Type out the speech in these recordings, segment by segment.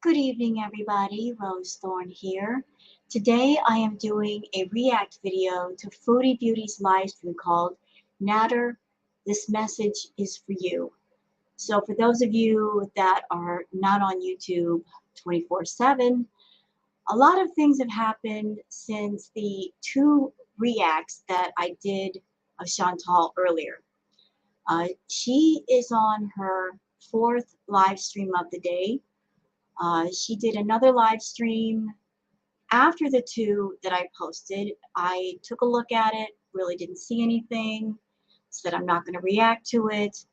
Good evening, everybody. Rose Thorn here. Today I am doing a react video to Foodie Beauty's live stream called Nadar, This Message is for You. So for those of you that are not on YouTube 24/7, a lot of things have happened since the two reacts that I did of Chantal earlier. She is on her fourth live stream of the day. She did another live stream after the two that I posted. I took a look at it, really didn't see anything, said I'm not going to react to it.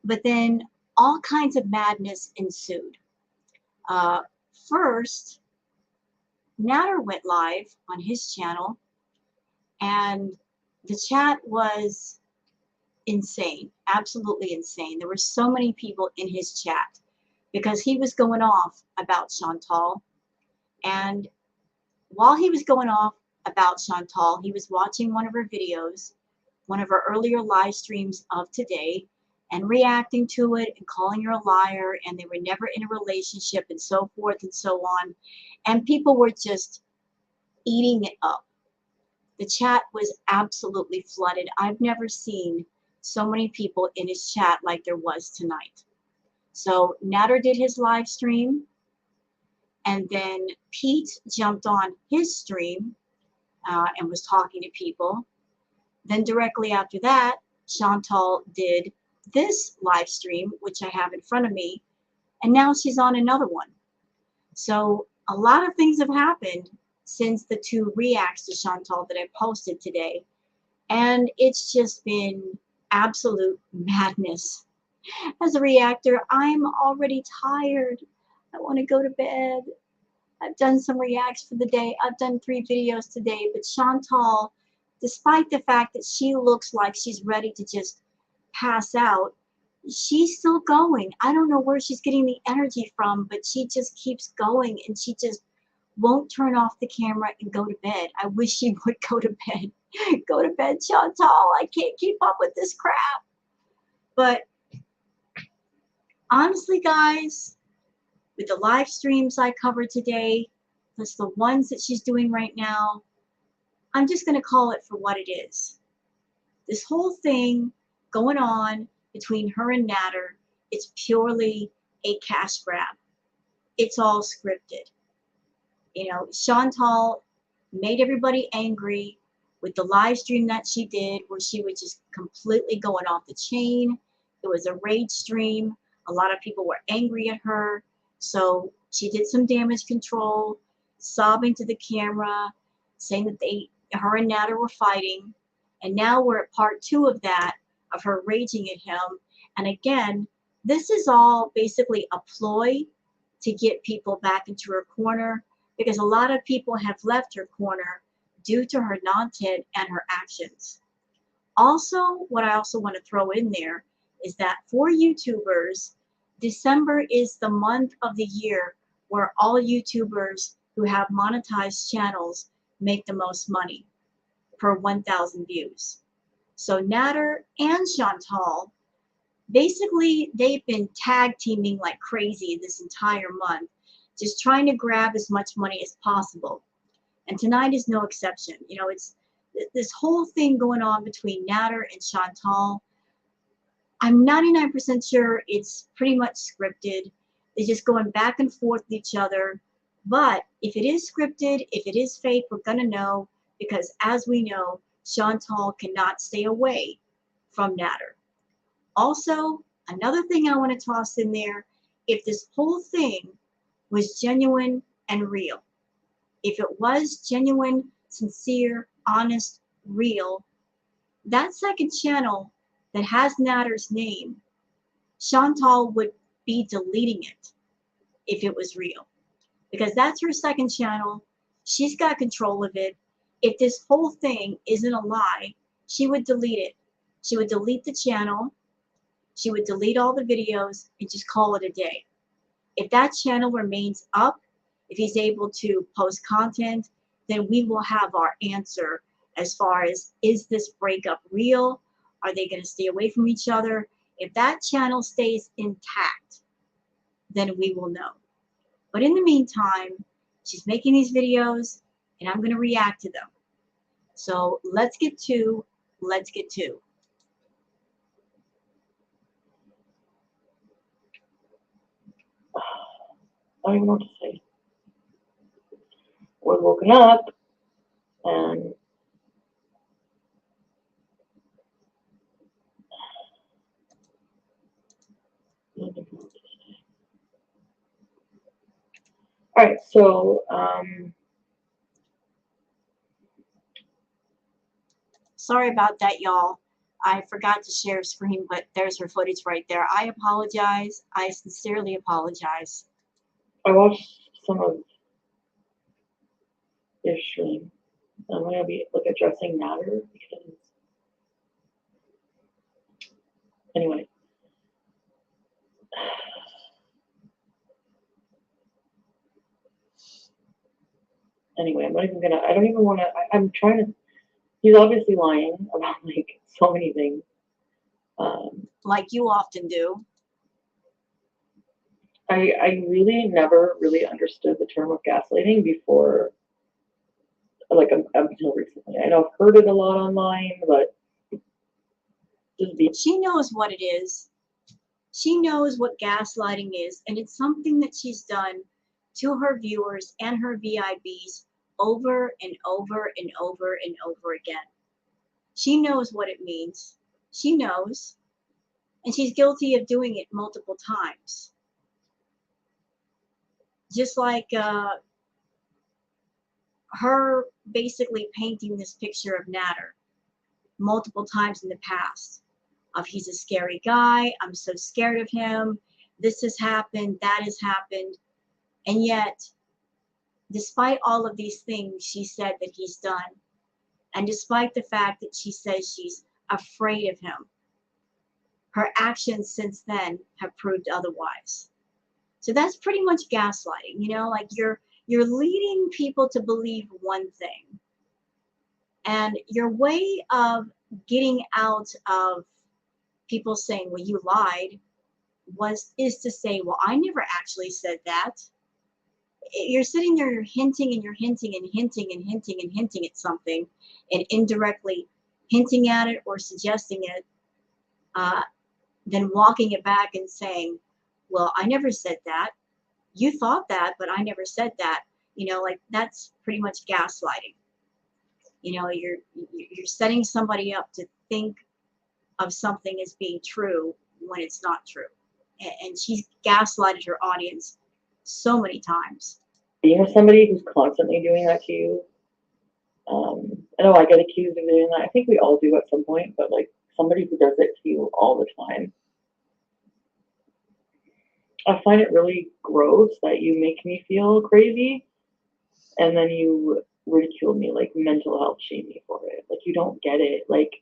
But then all kinds of madness ensued. Uh, First, Natter went live on his channel, and the chat was insane, absolutely insane. There were so many people in his chat because he was going off about Chantal. And while he was going off about Chantal, he was watching one of her videos, one of her earlier live streams of today, and reacting to it and calling her a liar, and they were never in a relationship, and so forth and so on. And people were just eating it up. The chat was absolutely flooded. I've never seen so many people in his chat like there was tonight. So Natter did his live stream, and then Pete jumped on his stream and was talking to people. Then directly after that, Chantal did this live stream, which I have in front of me, and now she's on another one. So a lot of things have happened since the two reacts to Chantal that I posted today, and it's just been absolute madness. As a reactor, I'm already tired. I want to go to bed. I've done some reacts for the day. I've done 3 videos today, but Chantal, despite the fact that she looks like she's ready to just pass out, she's still going. I don't know where she's getting the energy from, but she just keeps going, and she just won't turn off the camera and go to bed. I wish she would go to bed. Go to bed, Chantal. I can't keep up with this crap. But honestly, guys, with the live streams I covered today, plus the ones that she's doing right now, I'm just going to call it for what it is. This whole thing going on between her and Natter, it's purely a cash grab. It's all scripted. You know, Chantal made everybody angry with the live stream that she did, where she was just completely going off the chain. It was a rage stream. A lot of people were angry at her. So she did some damage control, sobbing to the camera, saying that her and Natter were fighting. And now we're at part 2 of that, of her raging at him. And again, this is all basically a ploy to get people back into her corner, because a lot of people have left her corner due to her content and her actions. Also, what I also want to throw in there is that for YouTubers, December is the month of the year where all YouTubers who have monetized channels make the most money per 1,000 views. So Natter and Chantal, basically they've been tag teaming like crazy this entire month, just trying to grab as much money as possible. And tonight is no exception. You know, it's this whole thing going on between Natter and Chantal. I'm 99% sure it's pretty much scripted. They're just going back and forth with each other. But if it is scripted, if it is fake, we're going to know, because as we know, Chantal cannot stay away from Natter. Also, another thing I want to toss in there, if this whole thing was genuine and real, if it was genuine, sincere, honest, real, that second channel that has Natter's name, Chantal would be deleting it if it was real, because that's her second channel. She's got control of it. If this whole thing isn't a lie, she would delete it. She would delete the channel. She would delete all the videos and just call it a day. If that channel remains up, if he's able to post content, then we will have our answer as far as, is this breakup real? Are they going to stay away from each other? If that channel stays intact, then we will know. But in the meantime, she's making these videos and I'm going to react to them. So let's get to. I don't even know what to say. We're woken up and all right, so sorry about that, y'all. I forgot to share screen, but there's her footage right there. I apologize. I sincerely apologize. I watched some of their stream. I'm gonna be addressing Nadar because anyway. Anyway, I'm not even gonna. I don't even want to. I'm trying to. He's obviously lying about like so many things. Like you often do. I really never really understood the term of gaslighting before, like until recently. I know I've heard it a lot online, but she knows what it is. She knows what gaslighting is, and it's something that she's done to her viewers and her VIBs over and over and over and over again. She knows what it means. She knows, and she's guilty of doing it multiple times. Just like her basically painting this picture of Nadar multiple times in the past of he's a scary guy, I'm so scared of him, this has happened, that has happened, and yet despite all of these things she said that he's done, and despite the fact that she says she's afraid of him, her actions since then have proved otherwise. So that's pretty much gaslighting, you know, like you're leading people to believe one thing, and your way of getting out of people saying, well, you lied, is to say, well, I never actually said that. You're sitting there, you're hinting and you're hinting and hinting and hinting and hinting at something, and indirectly hinting at it or suggesting it, then walking it back and saying, well, I never said that. You thought that, but I never said that. You know, like that's pretty much gaslighting. You know, you're setting somebody up to think of something as being true when it's not true. And she's gaslighted her audience so many times. Being with somebody who's constantly doing that to you, I know I get accused of doing that. I think we all do at some point, but like somebody who does it to you all the time, I find it really gross that you make me feel crazy and then you ridicule me, like mental health shame me for it. Like you don't get it. Like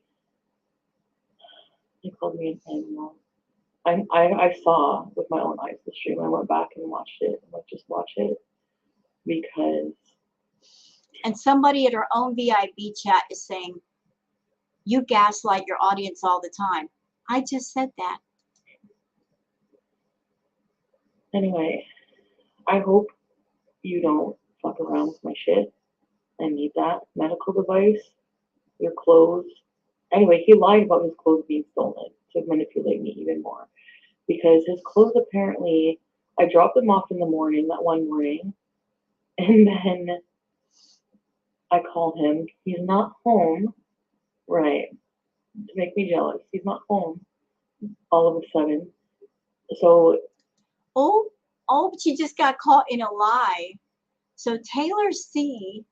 you called me an animal. I saw with my own eyes the stream. I went back and watched it. And like just watch it because. And somebody at her own VIB chat is saying, "You gaslight your audience all the time." I just said that. Anyway, I hope you don't fuck around with my shit. I need that medical device. Your clothes. Anyway, he lied about his clothes being stolen to manipulate me even more. Because his clothes apparently, I dropped them off in the morning, that one morning, and then I call him. He's not home, right? To make me jealous. He's not home all of a sudden. So. Oh, she just got caught in a lie. So Taylor C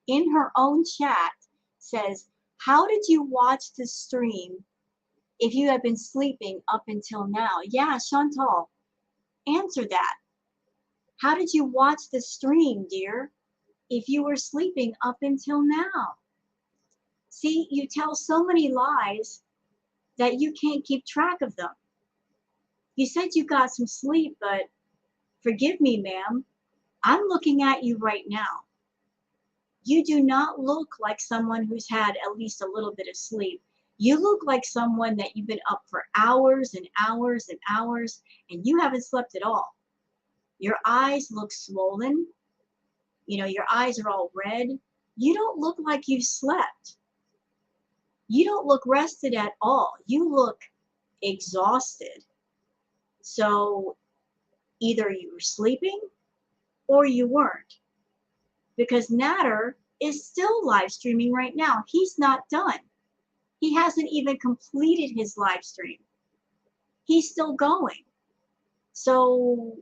in her own chat says, how did you watch the stream if you have been sleeping up until now? Yeah, Chantal, answer that. How did you watch the stream, dear, if you were sleeping up until now? See, you tell so many lies that you can't keep track of them. You said you got some sleep, but forgive me, ma'am, I'm looking at you right now. You do not look like someone who's had at least a little bit of sleep. You look like someone that you've been up for hours and hours and hours, and you haven't slept at all. Your eyes look swollen. You know, your eyes are all red. You don't look like you've slept. You don't look rested at all. You look exhausted. So either you were sleeping or you weren't. Because Nadar is still live streaming right now. He's not done. He hasn't even completed his live stream. He's still going. So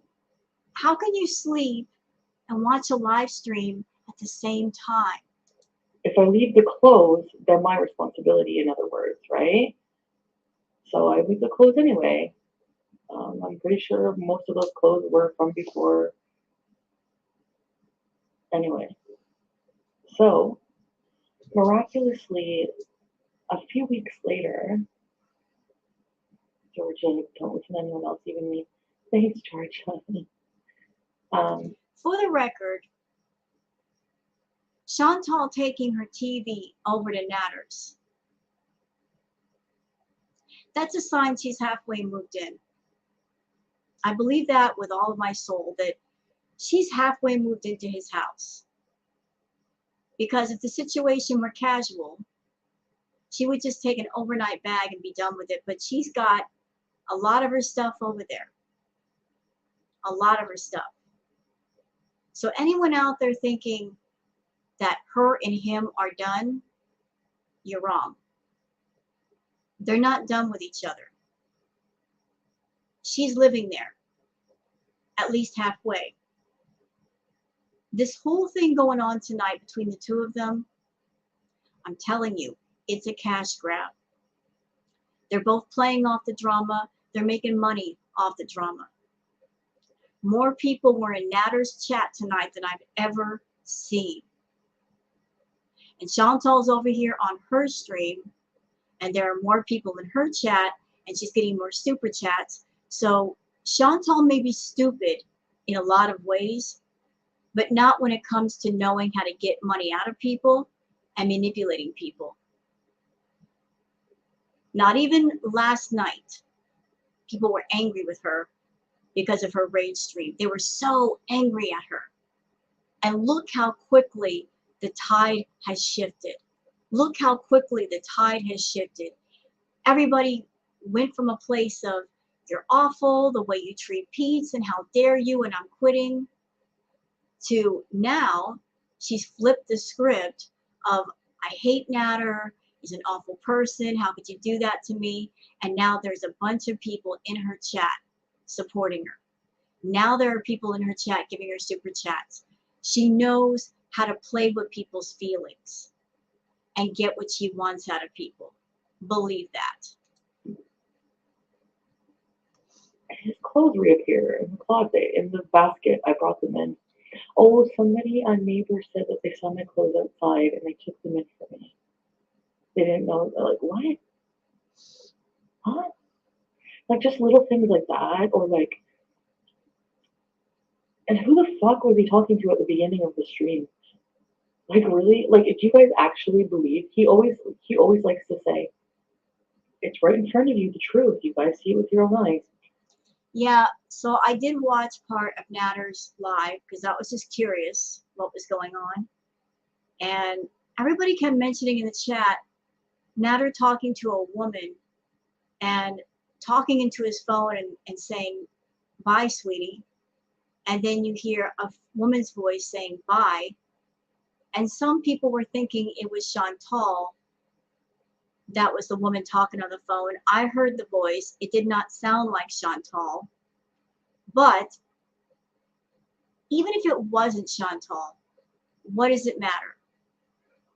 how can you sleep and watch a live stream at the same time? If I leave the clothes, they're my responsibility, in other words, right? So I leave the clothes anyway. I'm pretty sure most of those clothes were from before. Anyway, so miraculously, a few weeks later, Georgia, don't listen to anyone else, even me. Thanks, Georgia. For the record, Chantal taking her TV over to Nadar's. That's a sign she's halfway moved in. I believe that with all of my soul, that she's halfway moved into his house. Because if the situation were casual, she would just take an overnight bag and be done with it. But she's got a lot of her stuff over there. A lot of her stuff. So anyone out there thinking that her and him are done, you're wrong. They're not done with each other. She's living there, at least halfway. This whole thing going on tonight between the two of them, I'm telling you, it's a cash grab. They're both playing off the drama. They're making money off the drama. More people were in Nadar's chat tonight than I've ever seen. And Chantal's over here on her stream, and there are more people in her chat, and she's getting more super chats. So Chantal may be stupid in a lot of ways, but not when it comes to knowing how to get money out of people and manipulating people. Not even last night, people were angry with her because of her rage stream. They were so angry at her. And look how quickly the tide has shifted. Look how quickly the tide has shifted. Everybody went from a place of, you're awful, the way you treat Pete's, and how dare you, and I'm quitting, to now she's flipped the script of, I hate Nadar, he's an awful person, how could you do that to me? And now there's a bunch of people in her chat supporting her. Now there are people in her chat giving her super chats. She knows how to play with people's feelings and get what she wants out of people. Believe that. His clothes reappear in the closet, in the basket. I brought them in. Oh, somebody, a neighbor said that they saw my clothes outside and they took them in for me. They didn't know. They're like, what? Huh? Like just little things like that, or like, and who the fuck was he talking to at the beginning of the stream? Like really? Like, do you guys actually believe? He always likes to say, it's right in front of you, the truth. You guys see it with your own eyes. Yeah, so I did watch part of Nadar's live because I was just curious what was going on. And everybody kept mentioning in the chat, Nadar talking to a woman and talking into his phone and saying, bye, sweetie. And then you hear a woman's voice saying, bye. And some people were thinking it was Chantal. That was the woman talking on the phone. I heard the voice. It did not sound like Chantal. But even if it wasn't Chantal, what does it matter?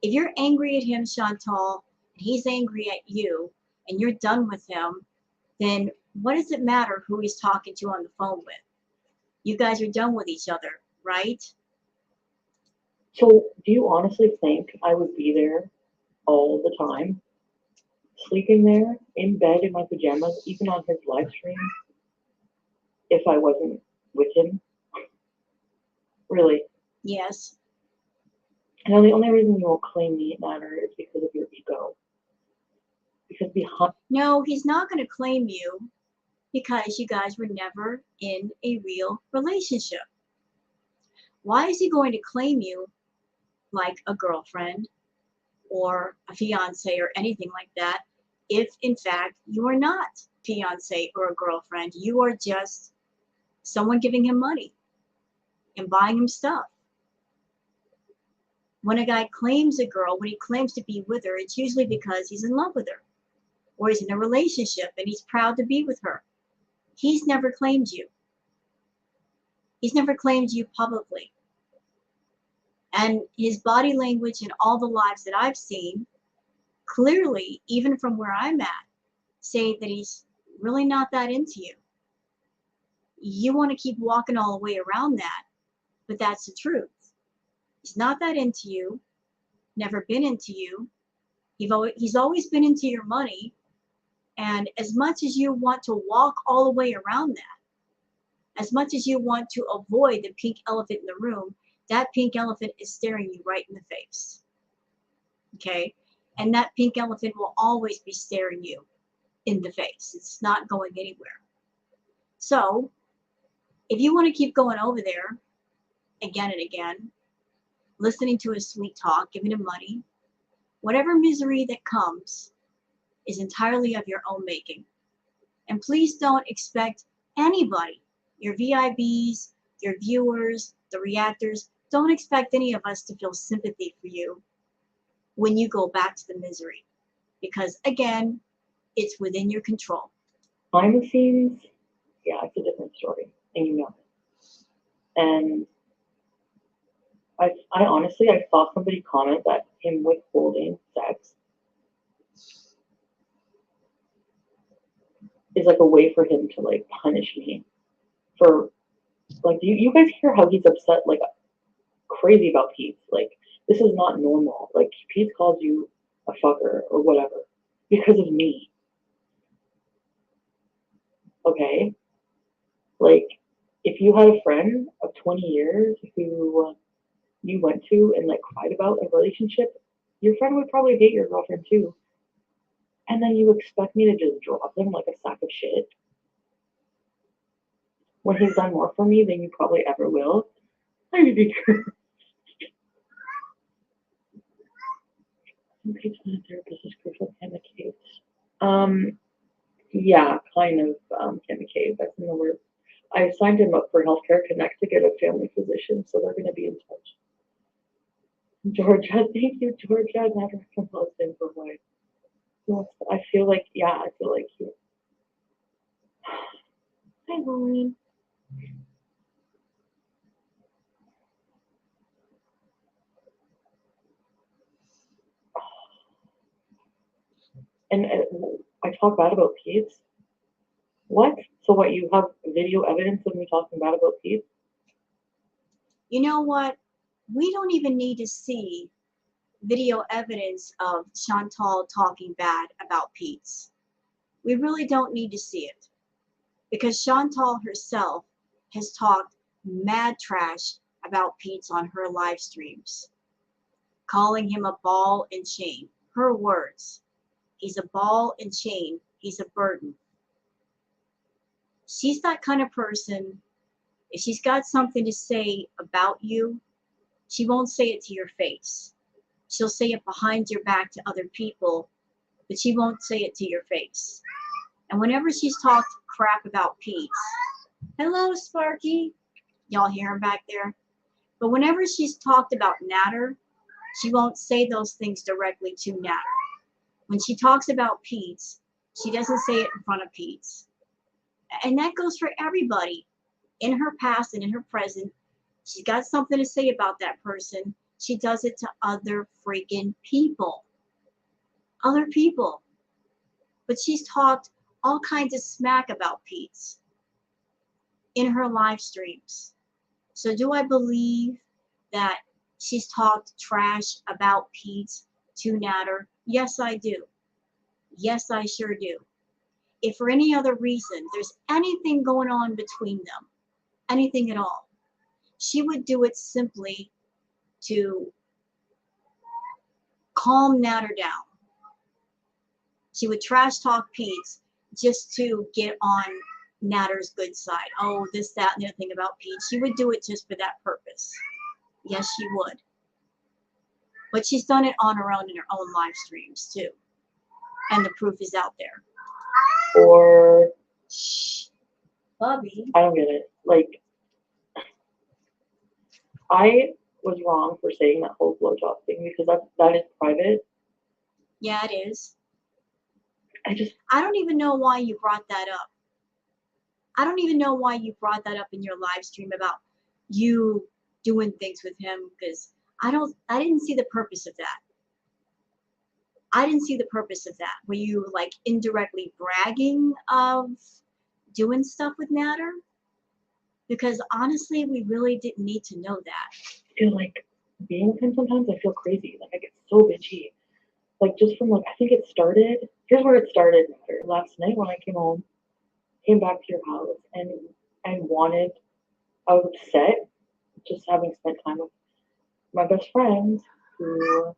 If you're angry at him, Chantal, and he's angry at you, and you're done with him, then what does it matter who he's talking to on the phone with? You guys are done with each other, right? So, do you honestly think I would be there all the time, sleeping there in bed in my pajamas, even on his live stream, if I wasn't with him? Really? Yes. And the only reason you won't claim me, Nadar, is because of your ego. Because behind. No, he's not going to claim you because you guys were never in a real relationship. Why is he going to claim you like a girlfriend or a fiance or anything like that if in fact you are not fiance or a girlfriend? You are just someone giving him money and buying him stuff. When a guy claims a girl, when he claims to be with her, it's usually because he's in love with her or he's in a relationship and he's proud to be with her. He's never claimed you. He's never claimed you publicly. And his body language and all the lives that I've seen, clearly, even from where I'm at, say that he's really not that into you. You want to keep walking all the way around that, but that's the truth. He's not that into you, never been into you. He's always been into your money. And as much as you want to walk all the way around that, as much as you want to avoid the pink elephant in the room, that pink elephant is staring you right in the face. Okay? And that pink elephant will always be staring you in the face. It's not going anywhere. So, if you want to keep going over there again and again, listening to his sweet talk, giving him money, whatever misery that comes is entirely of your own making. And please don't expect anybody, your VIBs, your viewers, the reactors, don't expect any of us to feel sympathy for you when you go back to the misery. Because again, it's within your control. Behind the scenes, yeah, it's a different story, and you know it. And I honestly, I saw somebody comment that him withholding sex is like a way for him to like punish me for like, you guys hear how he's upset like crazy about Pete? Like, this is not normal. Like, Pete calls you a fucker or whatever because of me. Okay? Like, if you had a friend of 20 years who you went to and like cried about a relationship, your friend would probably hate your girlfriend too. And then you expect me to just drop him like a sack of shit when he's done more for me than you probably ever will. I'm Pete's not a therapist is crucial in the case. Yeah, kind of Kim Cave, that's in the word. I signed him up for Healthcare Connect to get a family physician, so they're going to be in touch. Georgia, thank you, Georgia. Never composed in for why. I feel like, yeah, I feel like you. Hi, Lauren. And I talk bad about Pete. What? So what, you have video evidence of me talking bad about Pete? You know what? We don't even need to see video evidence of Chantal talking bad about Pete's. We really don't need to see it. Because Chantal herself has talked mad trash about Pete's on her live streams, calling him a ball and chain. Her words. He's a ball and chain. He's a burden. She's that kind of person. If she's got something to say about you, she won't say it to your face. She'll say it behind your back to other people, but she won't say it to your face. And whenever she's talked crap about Pete's, hello, Sparky. Y'all hear him back there? But whenever she's talked about Nadar, she won't say those things directly to Nadar. When she talks about Pete's, she doesn't say it in front of Pete's. And that goes for everybody. In her past and in her present, she's got something to say about that person. She does it to other freaking people. Other people. But she's talked all kinds of smack about Pete's in her live streams. So do I believe that she's talked trash about Pete's to Nadar? Yes, I do. Yes, I sure do. If for any other reason there's anything going on between them, anything at all, she would do it simply to calm Nadar down. She would trash talk Pete's just to get on Nadder's good side. Oh, this, that, and the other thing about Pete. She would do it just for that purpose. Yes, she would. But she's done it on her own in her own live streams too. And the proof is out there. Or Shh. Bubby. I don't get it. Like, I was wrong for saying that whole blowjob thing because that is private. Yeah, it is. I don't even know why you brought that up. I don't even know why you brought that up in your live stream about you doing things with him, because I didn't see the purpose of that. I didn't see the purpose of that. Were you like indirectly bragging of doing stuff with Nadder? Because honestly, we really didn't need to know that. I feel like being with him sometimes I feel crazy. Like I get so bitchy. Like just from like I think it started. Here's where it started. Last night when I came back to your house and I was upset just having spent time with my best friend who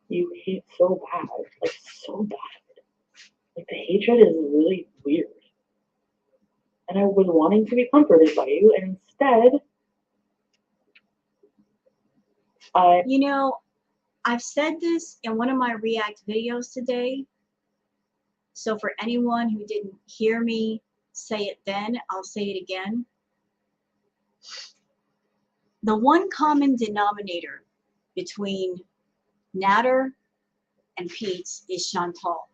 you hate so bad, like so bad. Like the hatred is really weird. And I was wanting to be comforted by you, and instead, You know, I've said this in one of my React videos today. So for anyone who didn't hear me say it then, I'll say it again. The one common denominator between Nadder and Pete's is Chantal.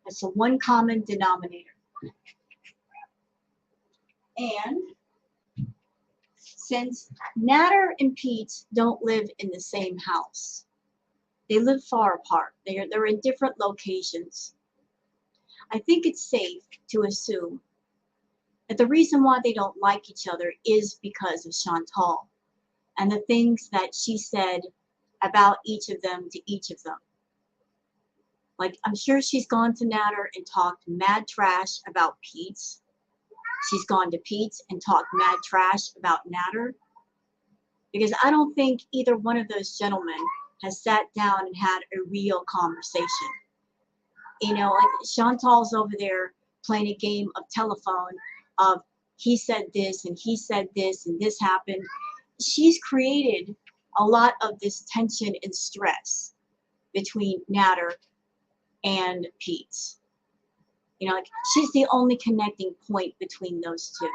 That's the one common denominator. And since Nadder and Pete don't live in the same house, they live far apart. They're in different locations. I think it's safe to assume that the reason why they don't like each other is because of Chantal and the things that she said about each of them to each of them. Like, I'm sure she's gone to Nadder and talked mad trash about Pete's. She's gone to Pete's and talked mad trash about Nadder. Because I don't think either one of those gentlemen has sat down and had a real conversation. You know, like Chantal's over there playing a game of telephone of he said this and he said this and this happened. She's created a lot of this tension and stress between Nadder and Pete's. You know, like she's the only connecting point between those two.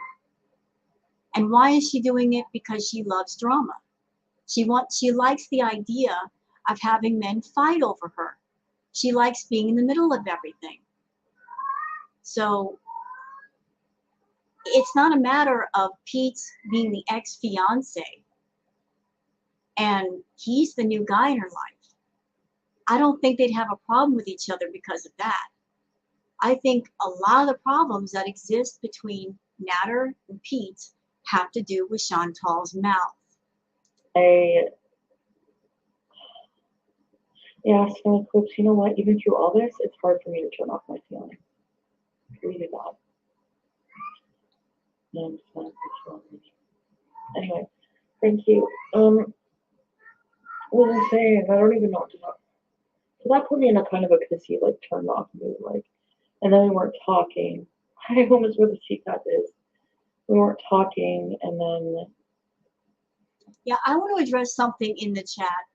And why is she doing it? Because she loves drama. She likes the idea of having men fight over her. She likes being in the middle of everything. So it's not a matter of Pete being the ex-fiance and he's the new guy in her life. I don't think they'd have a problem with each other because of that. I think a lot of the problems that exist between Nadder and Pete have to do with Chantal's mouth. Yeah, so clips, you know what? Even through all this, it's hard for me to turn off my feelings. Really bad. No, it's not. Anyway, thank you. What was I saying? I don't even know what to talk. So that put me in a kind of a pissy, like, turned off mood, like, and then we weren't talking. I almost where the CCAT is. We weren't talking, and then. Yeah, I want to address something in the chat.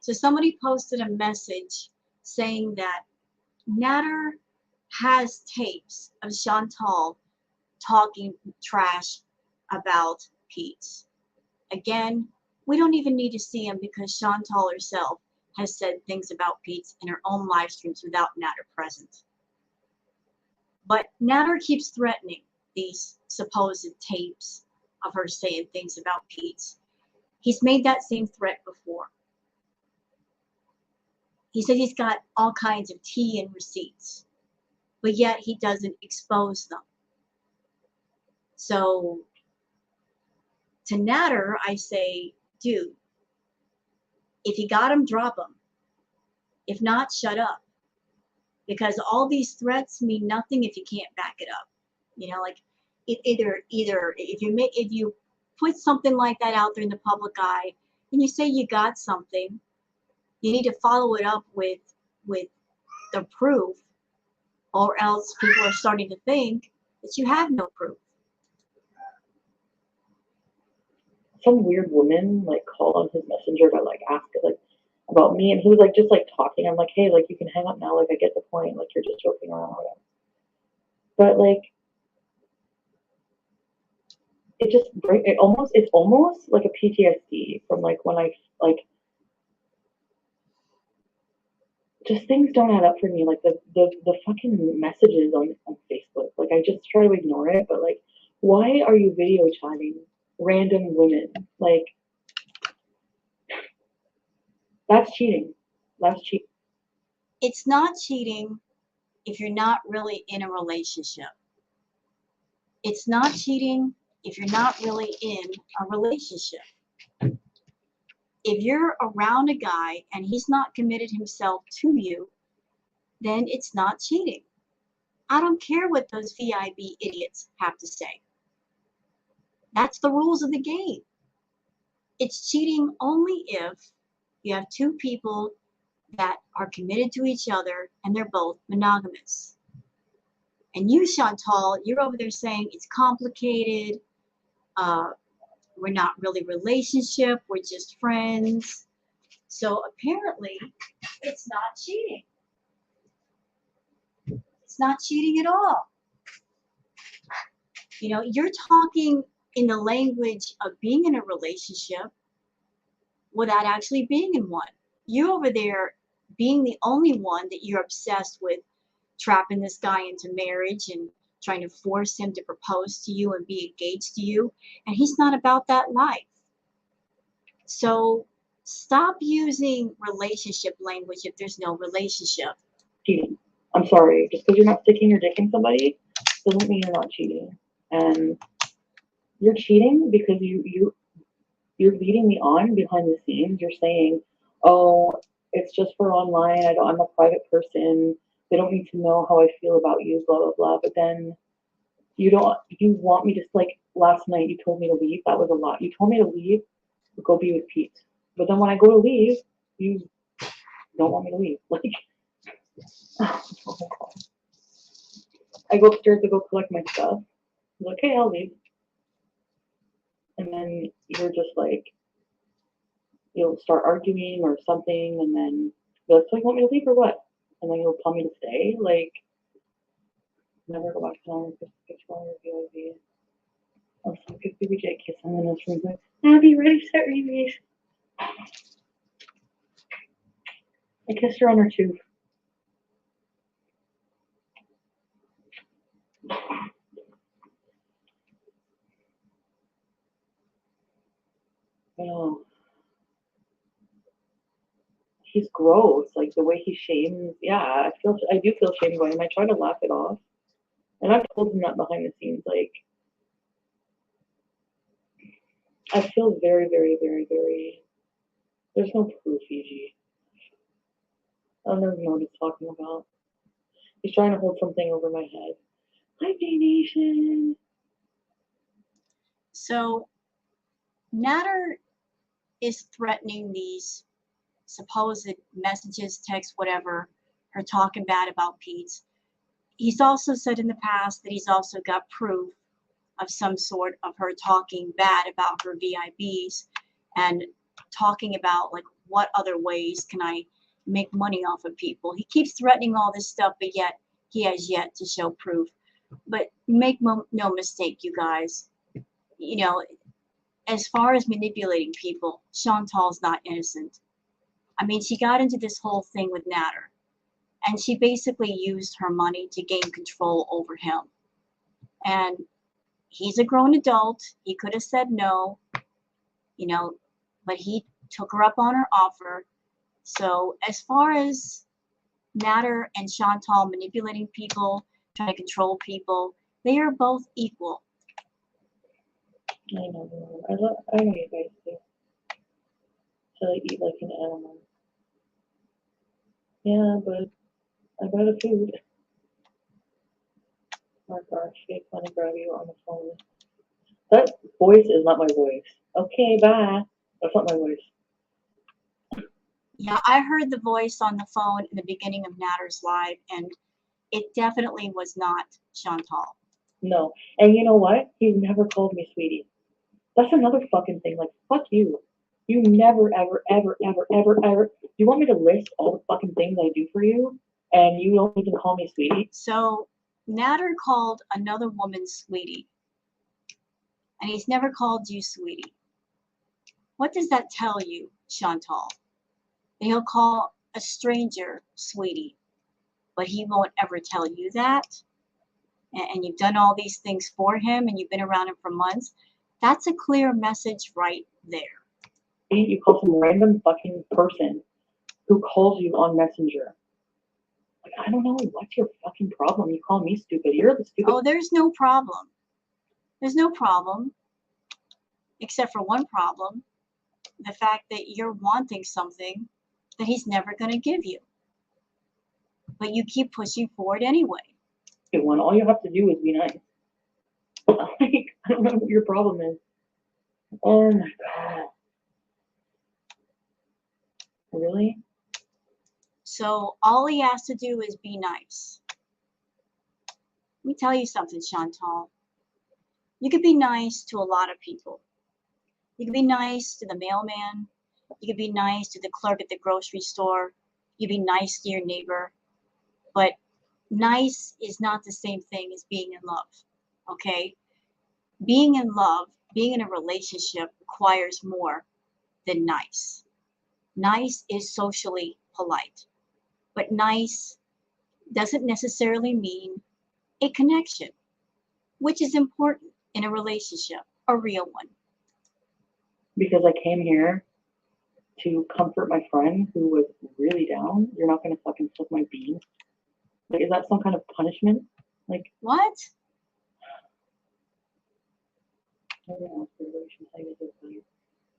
So somebody posted a message saying that Nadder has tapes of Chantal talking trash about Pete. Again, we don't even need to see him because Chantal herself has said things about Pete in her own live streams without Nadder present. But Nadder keeps threatening these supposed tapes of her saying things about Pete. He's made that same threat before. He said he's got all kinds of tea and receipts, but yet he doesn't expose them. So to Nadder, I say, dude, if you got him, drop him. If not, shut up. Because all these threats mean nothing if you can't back it up. You know, like either if you put something like that out there in the public eye and you say you got something, you need to follow it up with the proof, or else people are starting to think but you have no proof. Some weird woman like called on his messenger to like ask like about me, and he was like just like talking. I'm like, hey, like you can hang up now. Like I get the point. Like you're just joking around or whatever. But like it's almost like a PTSD from like when I like just things don't add up for me. Like the fucking messages on Facebook. Like I just try to ignore it, but like why are you video chatting random women? Like that's cheating. That's cheating. It's not cheating if you're not really in a relationship. It's not cheating if you're not really in a relationship. If you're around a guy and he's not committed himself to you, then it's not cheating. I don't care what those VIB idiots have to say. That's the rules of the game. It's cheating only if you have two people that are committed to each other and they're both monogamous. And you, Chantal, you're over there saying it's complicated. We're not really a relationship. We're just friends. So apparently, it's not cheating. It's not cheating at all. You know, you're talking in the language of being in a relationship without actually being in one. You're over there being the only one that you're obsessed with trapping this guy into marriage and trying to force him to propose to you and be engaged to you. And he's not about that life. So stop using relationship language if there's no relationship. Cheating. I'm sorry. Just because you're not sticking your dick in somebody doesn't mean you're not cheating. And you're cheating because you're leading me on behind the scenes. You're saying, oh, it's just for online. I'm a private person. They don't need to know how I feel about you, blah, blah, blah. But then you want me to, like, last night you told me to leave. That was a lot. You told me to leave, go be with Pete. But then when I go to leave, you don't want me to leave. Like, oh my God. I go upstairs to go collect my stuff. I'm like, okay, I'll leave. And then you're just like, you'll start arguing or something, and then you're like, so you want me to leave or what? And then you'll tell me to stay. Like, never go back to normal. I'm so good, BBJ kiss. I'm in this room. Like, I'll be ready, set release. I kissed her on her tooth. Oh, he's gross. Like the way he shames. Yeah, I do feel shame by him. I try to laugh it off, and I've told him that behind the scenes. Like, I feel very, very, very, very. There's no proof, EG. I don't even know what he's talking about. He's trying to hold something over my head. Hi, Nation. So Nadar is threatening these supposed messages, texts, whatever, her talking bad about Pete. He's also said in the past that he's also got proof of some sort of her talking bad about her VIBs and talking about like what other ways can I make money off of people. He keeps threatening all this stuff, but yet he has yet to show proof. But make no mistake, you guys, you know, as far as manipulating people, Chantal's not innocent. I mean, she got into this whole thing with Nadar, and she basically used her money to gain control over him. And he's a grown adult. He could have said no, you know, but he took her up on her offer. So as far as Nadar and Chantal manipulating people, trying to control people, they are both equal. I know. I know you guys do. So I eat like an animal. Yeah, but I got a food. My gosh, they want to grab you on the phone. That voice is not my voice. Okay, bye. That's not my voice. Yeah, I heard the voice on the phone in the beginning of Nadar's live, and it definitely was not Chantal. No. And you know what? He never called me sweetie. That's another fucking thing. Like, fuck you. You never, ever, ever, ever, ever, ever. You want me to list all the fucking things I do for you, and you don't even call me sweetie? So Nader called another woman sweetie, and he's never called you sweetie. What does that tell you, Chantal? That he'll call a stranger sweetie, but he won't ever tell you that? And you've done all these things for him, and you've been around him for months? That's a clear message right there. You call some random fucking person who calls you on Messenger. Like, I don't know, what's your fucking problem? You call me stupid. You're the stupid. Oh, there's no problem. There's no problem, except for one problem. The fact that you're wanting something that he's never going to give you. But you keep pushing forward anyway. One. All you have to do is be nice. Like, I don't know what your problem is. Oh my god. Really? So all he has to do is be nice. Let me tell you something, Chantal. You could be nice to a lot of people. You could be nice to the mailman. You could be nice to the clerk at the grocery store. You could be nice to your neighbor. But nice is not the same thing as being in love, okay? Being in love, being in a relationship requires more than nice. Nice is socially polite, but nice doesn't necessarily mean a connection, which is important in a relationship, a real one. Because I came here to comfort my friend who was really down. You're not gonna fucking flip my bean. Like, is that some kind of punishment? Like, What?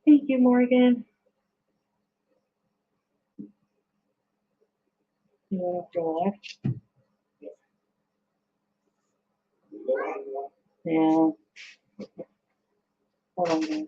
Thank you, Morgan. You want to go live? Yeah. Hold on, guys.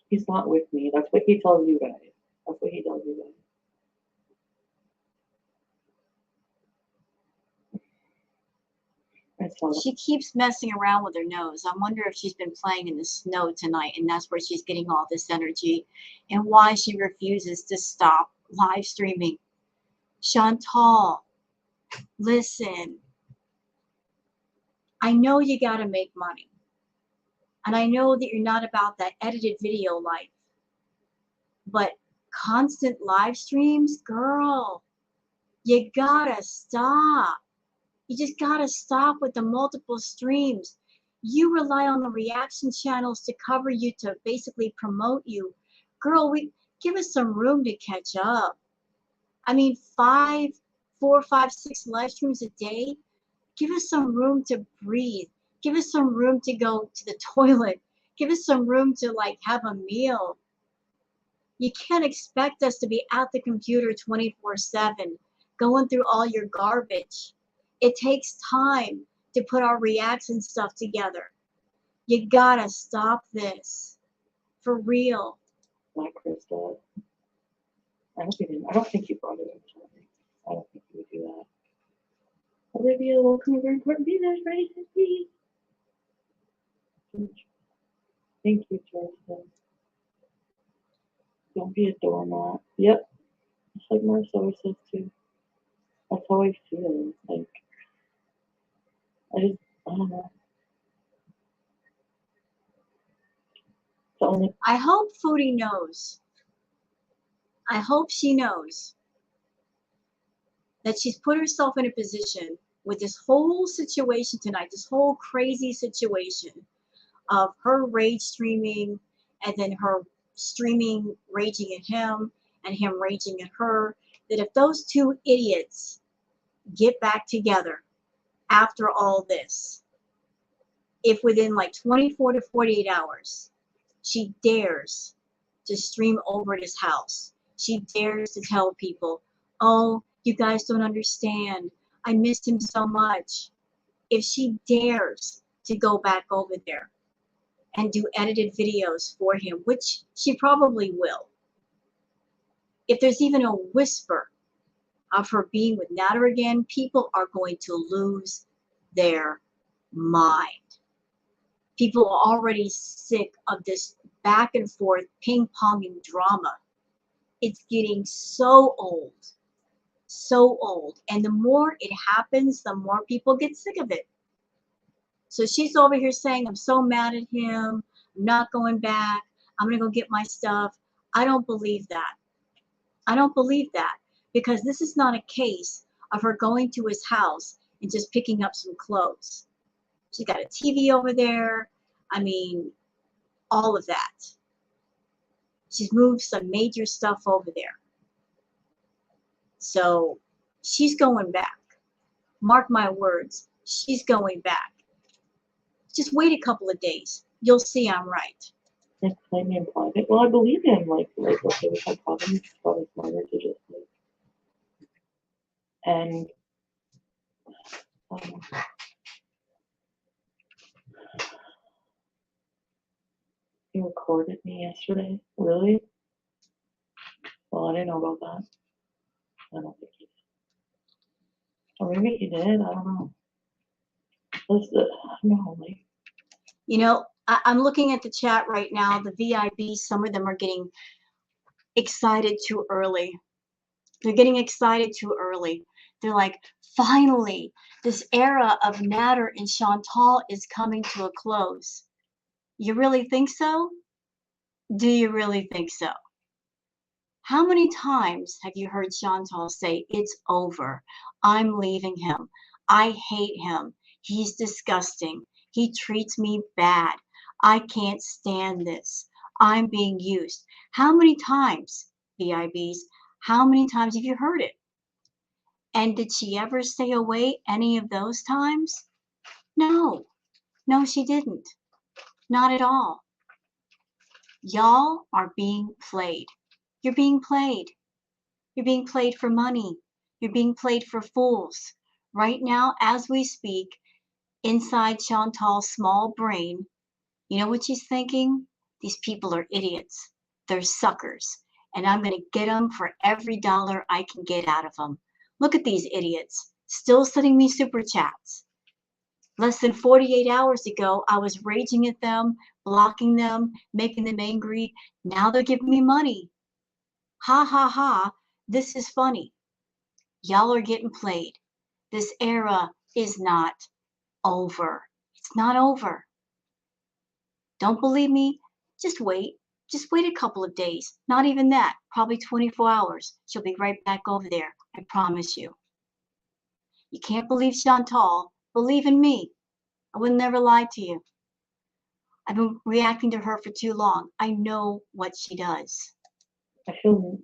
He's not with me. That's what he tells you guys. That's what he tells you guys. She keeps messing around with her nose. I wonder if she's been playing in the snow tonight, and that's where she's getting all this energy, and why she refuses to stop live streaming. Chantal, listen. I know you gotta make money, and I know that you're not about that edited video life, but constant live streams, girl, you gotta stop. You just gotta stop with the multiple streams. You rely on the reaction channels to cover you, to basically promote you. Girl, give us some room to catch up. I mean, 4, 5, 6 live streams a day. Give us some room to breathe. Give us some room to go to the toilet. Give us some room to like have a meal. You can't expect us to be at the computer 24/7, going through all your garbage. It takes time to put our reaction stuff together. You gotta stop this. For real. Black Crystal. I hope you didn't. I don't think you brought it up. I don't think you would do that. Olivia, welcome to very important business, ready to speak. Thank you, Jordan. Don't be a doormat. Yep. It's like Marissa always says too. That's how I feel. Like, I don't know. I hope Foodie knows. I hope she knows that she's put herself in a position with this whole situation tonight, this whole crazy situation of her rage streaming, and then her streaming raging at him and him raging at her, that if those two idiots get back together after all this, if within like 24 to 48 hours she dares to stream over at his house, she dares to tell people, oh, you guys don't understand, I missed him so much. If she dares to go back over there and do edited videos for him, which she probably will. If there's even a whisper of her being with Nadar again, people are going to lose their mind. People are already sick of this back and forth ping-ponging drama. It's getting so old, so old. And the more it happens, the more people get sick of it. So she's over here saying, I'm so mad at him. I'm not going back. I'm going to go get my stuff. I don't believe that. I don't believe that, because this is not a case of her going to his house and just picking up some clothes. She's got a TV over there. I mean, all of that. She's moved some major stuff over there. So she's going back. Mark my words, she's going back. Just wait a couple of days. You'll see I'm right. Explain me in private. Well, I believe him. Like, okay, we had problems. It's probably smarter to just like, and he recorded me yesterday. Really? Well, I didn't know about that. I don't think he did. Or maybe he did. I don't know. No, like. You know, I'm looking at the chat right now. The VIBs, some of them are getting excited too early. They're getting excited too early. They're like, finally, this era of Nadar and Chantal is coming to a close. You really think so? Do you really think so? How many times have you heard Chantal say, it's over, I'm leaving him, I hate him, he's disgusting, he treats me bad, I can't stand this, I'm being used? How many times, VIBs, how many times have you heard it? And did she ever stay away any of those times? No, no, she didn't. Not at all. Y'all are being played. You're being played. You're being played for money. You're being played for fools. Right now, as we speak, inside Chantal's small brain, you know what she's thinking? These people are idiots. They're suckers. And I'm going to get them for every dollar I can get out of them. Look at these idiots, still sending me super chats. Less than 48 hours ago, I was raging at them, blocking them, making them angry. Now they're giving me money. Ha ha ha, this is funny. Y'all are getting played. This era is not over. It's not over. Don't believe me? Just wait. Just wait a couple of days. Not even that. Probably 24 hours. She'll be right back over there. I promise you. You can't believe Chantal. Believe in me. I would never lie to you. I've been reacting to her for too long. I know what she does. I feel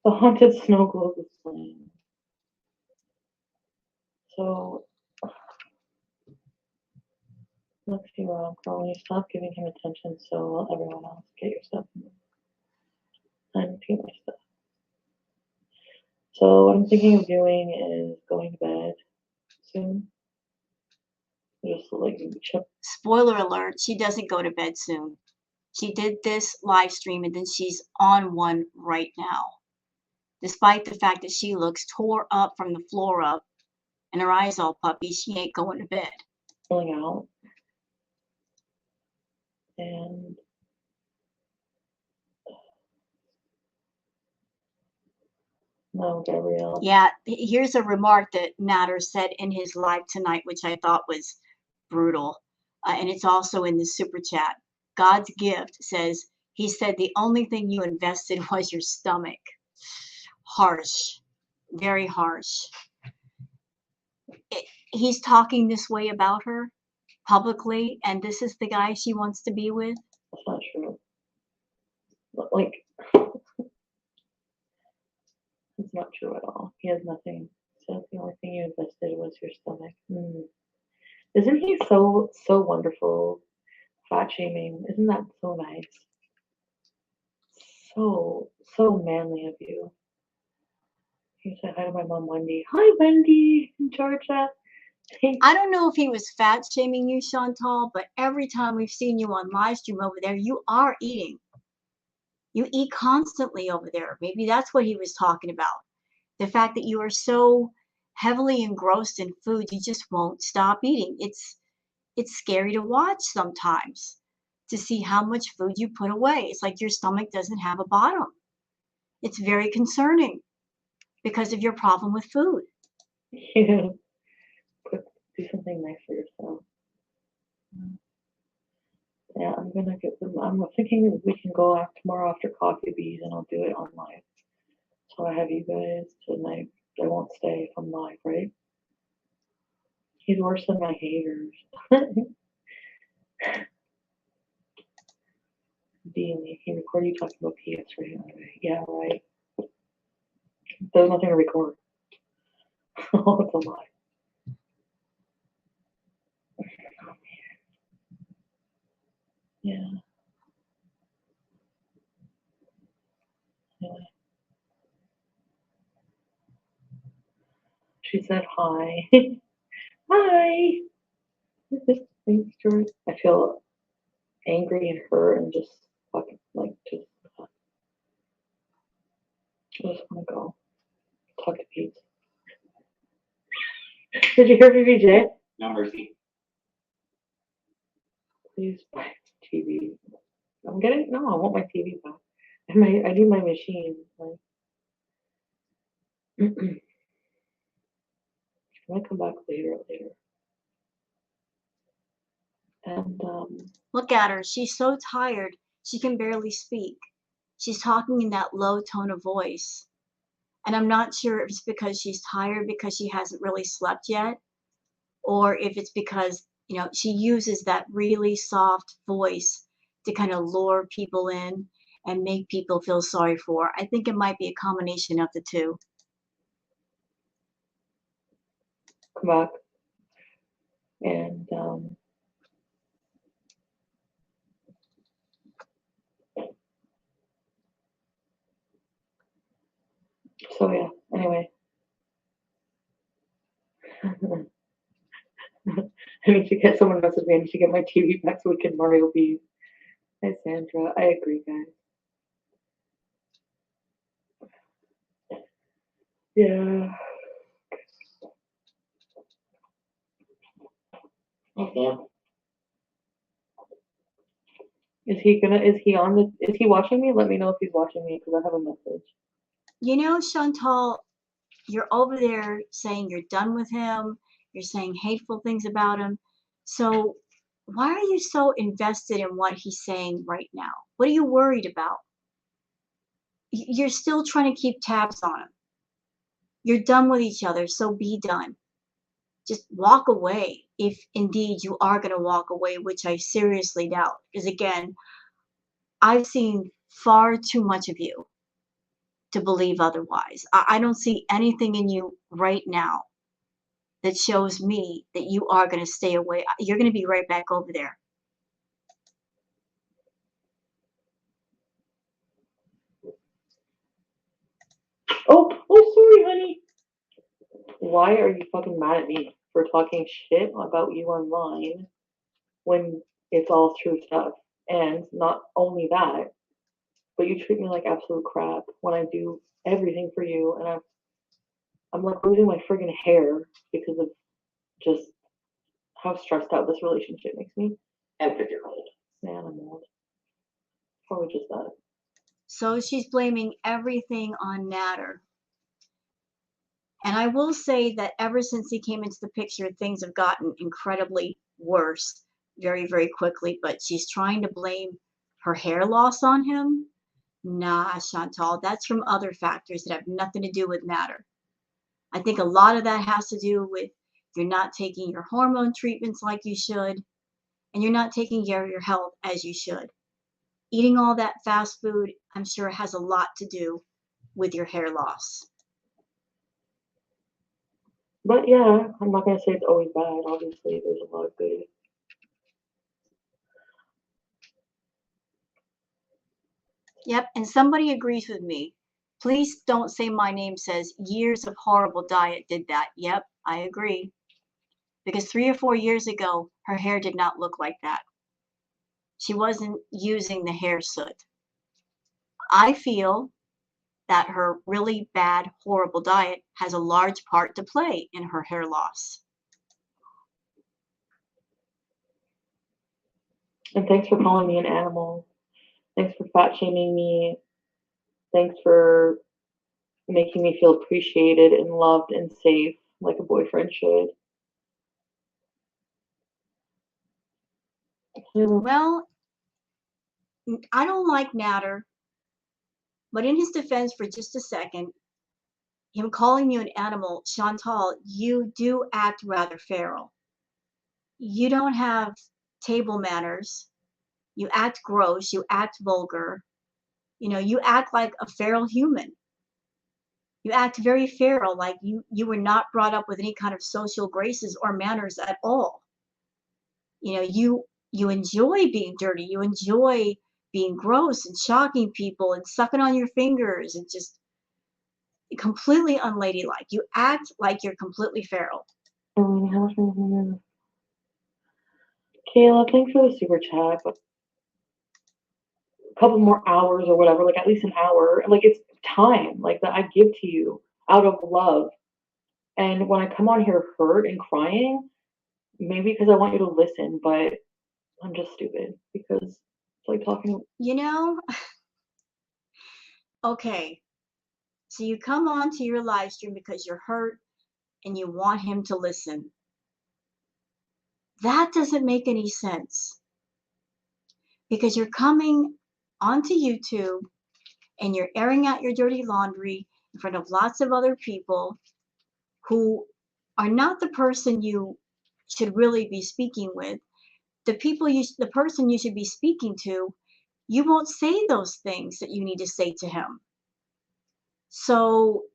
the haunted snow globe is playing. So let's see where I'm going. Stop giving him attention, so everyone else get your stuff and get my stuff. So what I'm thinking of doing is going to bed soon. Just like Spoiler alert, she doesn't go to bed soon. She did this live stream and then she's on one right now. Despite the fact that she looks tore up from the floor up and her eyes all puppy, she ain't going to bed. Pulling out. And no, Gabrielle. Yeah, here's a remark that Nadar said in his live tonight, which I thought was brutal. And it's also in the super chat. God's gift says, he said the only thing you invested was your stomach. Harsh, very harsh. He's talking this way about her publicly, and this is the guy she wants to be with. That's not true. But like, it's not true at all. He has nothing. So the only thing you invested was your stomach. Isn't he so wonderful? Fat shaming. Isn't that so nice? So manly of you. You said hi to my mom, Wendy. Hi, Wendy in Georgia. I don't know if he was fat shaming you, Chantal, but every time we've seen you on live stream over there, you are eating. You eat constantly over there. Maybe that's what he was talking about. The fact that you are so heavily engrossed in food, you just won't stop eating. It's scary to watch sometimes to see how much food you put away. It's like your stomach doesn't have a bottom. It's very concerning because of your problem with food. Yeah. Do something nice for yourself. Yeah, I'm gonna get them. I'm thinking we can go out tomorrow after coffee bees, and I'll do it on live. So I have you guys tonight. I won't stay if I'm live, right? He's worse than my haters. Dean, he recorded you talking about PS right away. Yeah, right. There's nothing to record. Oh, it's a lie. Yeah. Anyway. She said hi. Hi. Thanks, George. I feel angry and hurt and just fucking like just I just want to go talk to Pete. Did you hear BBJ? No mercy. Please buy TV. I'm getting no. I want my TV back. I need my machine. Like, I might come back later. And Look at her. She's so tired. She can barely speak. She's talking in that low tone of voice. And I'm not sure if it's because she's tired because she hasn't really slept yet, or if it's because, she uses that really soft voice to kind of lure people in and make people feel sorry for her. I think it might be a combination of the two. come back. And so yeah. Anyway. I need to get someone message me. I need to get my TV back so we can Mario Bees. Hi, Sandra. I agree, guys. Yeah. Okay. Is he watching me? Let me know if he's watching me because I have a message. Chantal, you're over there saying you're done with him. You're saying hateful things about him. So why are you so invested in what he's saying right now? What are you worried about? You're still trying to keep tabs on him. You're done with each other, so be done. Just walk away if indeed you are going to walk away, which I seriously doubt. Because again, I've seen far too much of you to believe otherwise. I don't see anything in you right now that shows me that you are going to stay away. You're going to be right back over there. Oh, sorry, honey. Why are you fucking mad at me for talking shit about you online when it's all true stuff? And not only that, but you treat me like absolute crap when I do everything for you, and I'm like losing my friggin' hair because of just how stressed out this relationship makes me. And 50-year-old. Man, I'm old. Probably just that. So she's blaming everything on Nadar. And I will say that ever since he came into the picture, things have gotten incredibly worse very, very quickly. But she's trying to blame her hair loss on him. Nah, Chantal, that's from other factors that have nothing to do with Nadar. I think a lot of that has to do with you're not taking your hormone treatments like you should, and you're not taking care of your health as you should. Eating all that fast food, I'm sure, has a lot to do with your hair loss. But yeah, I'm not gonna say it's always bad. Obviously, there's a lot of good. Yep, and somebody agrees with me. Please don't say my name says years of horrible diet did that. Yep, I agree. because 3 or 4 years ago, her hair did not look like that. She wasn't using the hair soot. I feel that her really bad, horrible diet has a large part to play in her hair loss. And thanks for calling me an animal. Thanks for fat shaming me. Thanks for making me feel appreciated and loved and safe like a boyfriend should. Well, I don't like Nadar, but in his defense for just a second, him calling you an animal, Chantal, you do act rather feral. You don't have table manners. You act gross. You act vulgar. You know, you act like a feral human. You act very feral, like you were not brought up with any kind of social graces or manners at all. You know, you enjoy being dirty. You enjoy being gross and shocking people and sucking on your fingers and just completely unladylike. You act like you're completely feral. Kayla, thanks for the super chat. But a couple more hours or whatever, like at least an hour. Like it's time, like that I give to you out of love. And when I come on here hurt and crying, maybe because I want you to listen, but I'm just stupid because it's like talking. You know, okay. So you come on to your live stream because you're hurt and you want him to listen. That doesn't make any sense because you're coming onto YouTube and you're airing out your dirty laundry in front of lots of other people who are not the person you should really be speaking with. The person you should be speaking to, you won't say those things that you need to say to him. So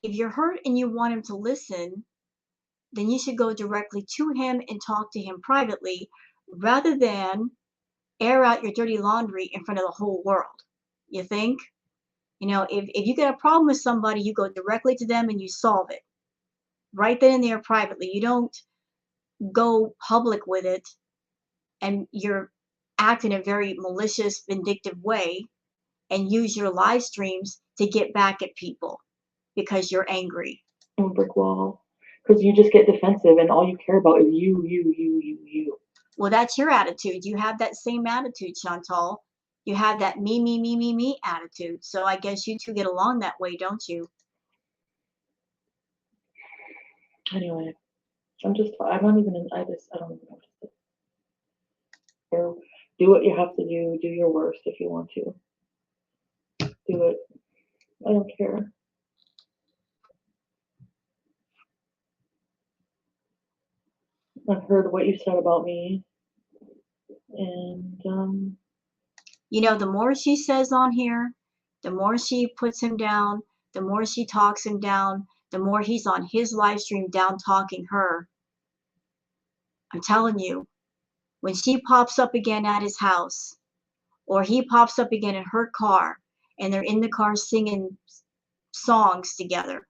if you're hurt and you want him to listen, then you should go directly to him and talk to him privately rather than air out your dirty laundry in front of the whole world. You think? You know, if you get a problem with somebody, you go directly to them and you solve it right then and there privately. You don't go public with it and you're act in a very malicious, vindictive way and use your live streams to get back at people because you're angry. Brick wall. Because you just get defensive and all you care about is you. Well, that's your attitude. You have that same attitude, Chantal. You have that me attitude. So I guess you two get along that way, don't you? Anyway, I'm not even, I don't even know what to say. So do what you have to do. Do your worst if you want to. Do it. I don't care. I've heard what you said about me. And, You know, the more she says on here, the more she puts him down, the more she talks him down, the more he's on his live stream down talking her. I'm telling you, when she pops up again at his house, or he pops up again in her car, and they're in the car singing songs together,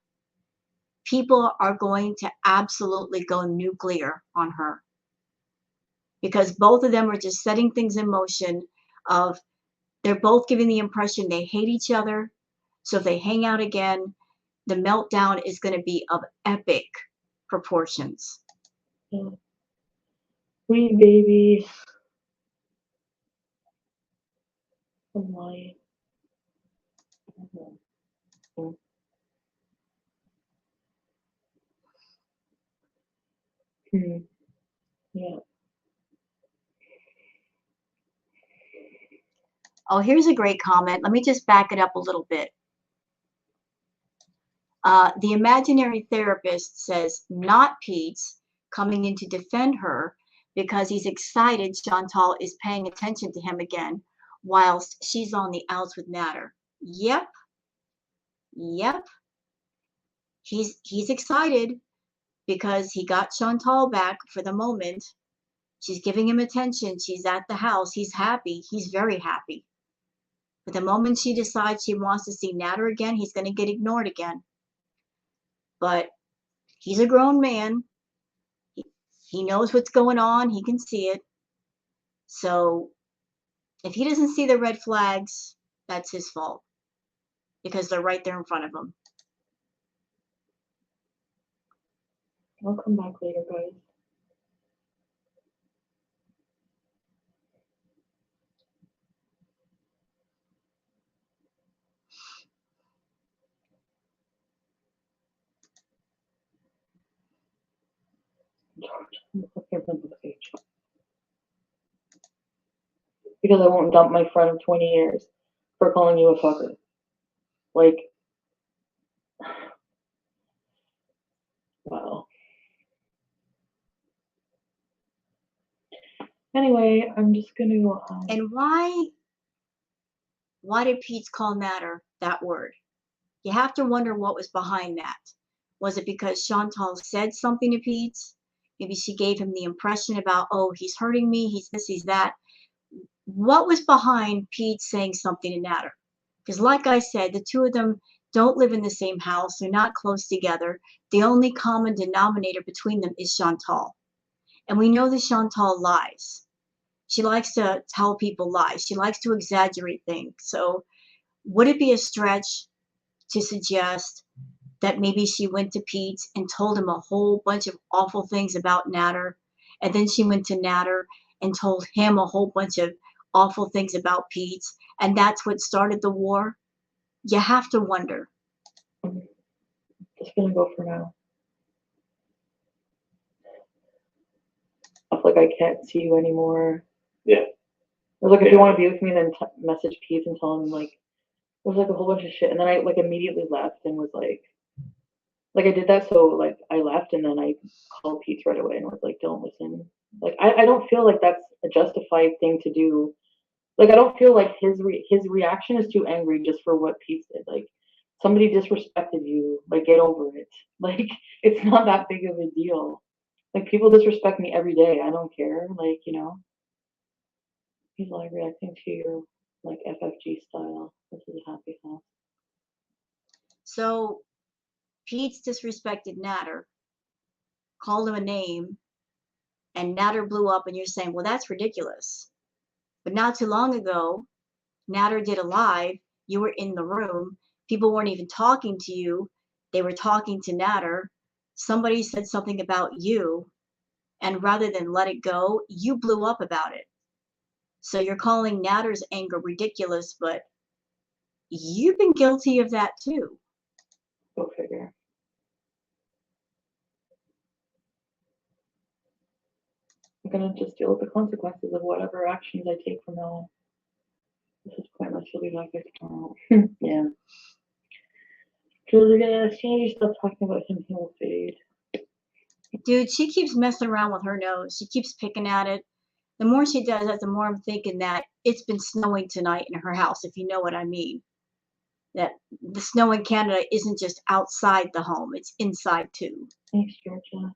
people are going to absolutely go nuclear on her. Because both of them are just setting things in motion of they're both giving the impression they hate each other. So if they hang out again, the meltdown is going to be of epic proportions. yeah. Sweet baby. I'm lying. Yeah. Oh, here's a great comment. Let me just back it up a little bit. The imaginary therapist says, not Pete's, coming in to defend her because he's excited Chantal is paying attention to him again whilst she's on the outs with Nadar. Yep. He's excited because he got Chantal back for the moment. She's giving him attention. She's at the house. He's happy. He's very happy. But the moment she decides she wants to see Nadar again, he's going to get ignored again. But he's a grown man. He knows what's going on. He can see it. So if he doesn't see the red flags, that's his fault because they're right there in front of him. I'll come back later, guys. Because I won't dump my friend of 20 years for calling you a fucker. Like, wow. Anyway, I'm just gonna go on. And why did Pete call Nadar that word? You have to wonder what was behind that. Was it because Chantal said something to Pete? Maybe she gave him the impression about, oh, he's hurting me, he's this, he's that. What was behind Pete saying something to Nadar? Because like I said, the two of them don't live in the same house. They're not close together. The only common denominator between them is Chantal. And we know that Chantal lies. She likes to tell people lies. She likes to exaggerate things. So would it be a stretch to suggest that maybe she went to Pete and told him a whole bunch of awful things about Nadar, and then she went to Nadar and told him a whole bunch of awful things about Pete, and that's what started the war? You have to wonder. Just gonna go for now. I feel like I can't see you anymore. Yeah. Or like, if Yeah. you want to be with me, then message Pete and tell him, like, there was like a whole bunch of shit. And then I like immediately left and was like I did that. So like I left and then I called Pete right away and was like, don't listen. Like, I don't feel like that's a justified thing to do. Like, I don't feel like his reaction is too angry just for what Pete did. Like, somebody disrespected you. Like, get over it. Like, it's not that big of a deal. Like, people disrespect me every day. I don't care. Like, you know. He's like reacting to your like FFG style. This is a happy house. So Pete's disrespected Nadar, called him a name, and Nadar blew up, and you're saying, well, that's ridiculous. But not too long ago, Nadar did a live. You were in the room. People weren't even talking to you. They were talking to Nadar. Somebody said something about you, and rather than let it go, you blew up about it. So you're calling Nadar's anger ridiculous, but you've been guilty of that too. Go figure. I'm gonna just deal with the consequences of whatever actions I take from now on. This is pointless. She'll be back by tomorrow. Yeah. Julia, as soon as you stop talking about him, he will fade. Dude, she keeps messing around with her nose. She keeps picking at it. The more she does that, the more I'm thinking that it's been snowing tonight in her house, if you know what I mean. That the snow in Canada isn't just outside the home, it's inside too. Thanks, Georgia.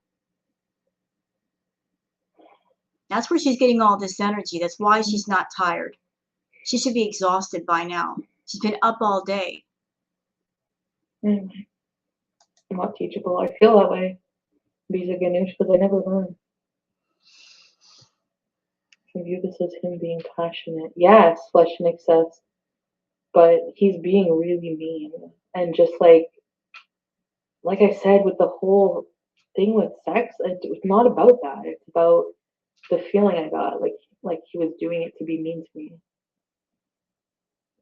That's where she's getting all this energy. That's why she's not tired. She should be exhausted by now. She's been up all day. Anyway, I'm not teachable. I feel that way. Because of Ganush, because I never learn. I view this as him being passionate. Yes, flesh and excess. But he's being really mean. And just like I said, with the whole thing with sex, it's not about that. It's about the feeling I got. Like he was doing it to be mean to me.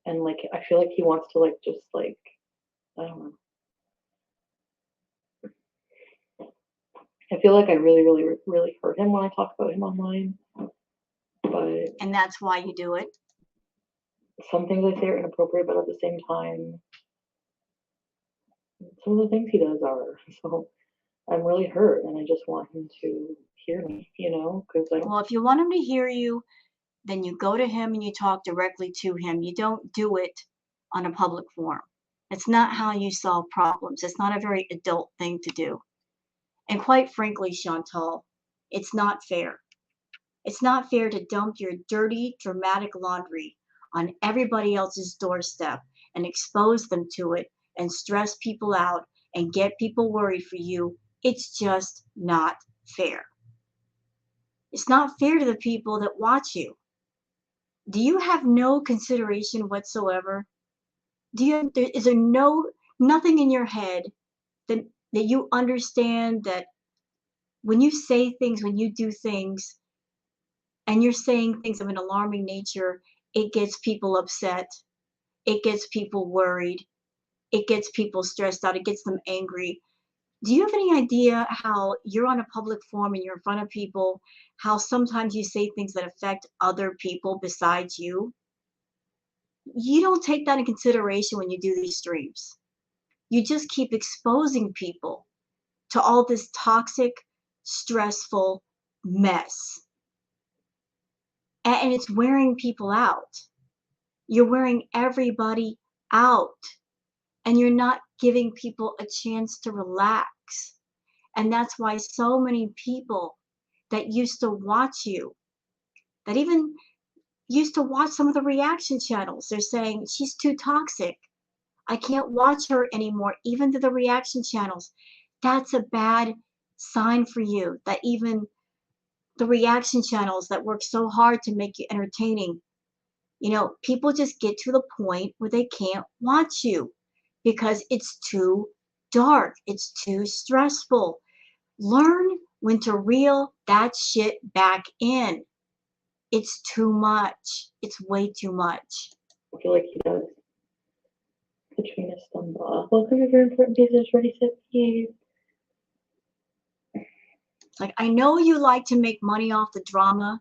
And like, I feel like he wants to like, just like, I don't know. I feel like I really, really, really hurt him when I talk about him online. But And that's why you do it. some things I say are inappropriate, but at the same time, some of the things he does are. So I'm really hurt, and I just want him to hear me, you know, because I don't. Well, if you want him to hear you, then you go to him and you talk directly to him. You don't do it on a public forum. It's not how you solve problems. It's not a very adult thing to do. And quite frankly, Chantal, it's not fair. It's not fair to dump your dirty, dramatic laundry on everybody else's doorstep and expose them to it and stress people out and get people worried for you. It's just not fair. It's not fair to the people that watch you. Do you have no consideration whatsoever? Is there nothing in your head that you understand that when you say things, when you do things, and you're saying things of an alarming nature, it gets people upset, it gets people worried, it gets people stressed out, it gets them angry. Do you have any idea how you're on a public forum and you're in front of people, how sometimes you say things that affect other people besides you? You don't take that in consideration when you do these streams. You just keep exposing people to all this toxic, stressful mess. And it's wearing people out. You're wearing everybody out. And you're not giving people a chance to relax. And that's why so many people that used to watch you, that even used to watch some of the reaction channels, they're saying, she's too toxic. I can't watch her anymore, even to the reaction channels. That's a bad sign for you, that even the reaction channels that work so hard to make you entertaining, people just get to the point where they can't watch you because it's too dark, it's too stressful. Learn when to reel that shit back in. It's too much. It's way too much. I feel like he does. Katrina Stumba. Welcome to very important business. Ready, set, behave. Like, I know you like to make money off the drama.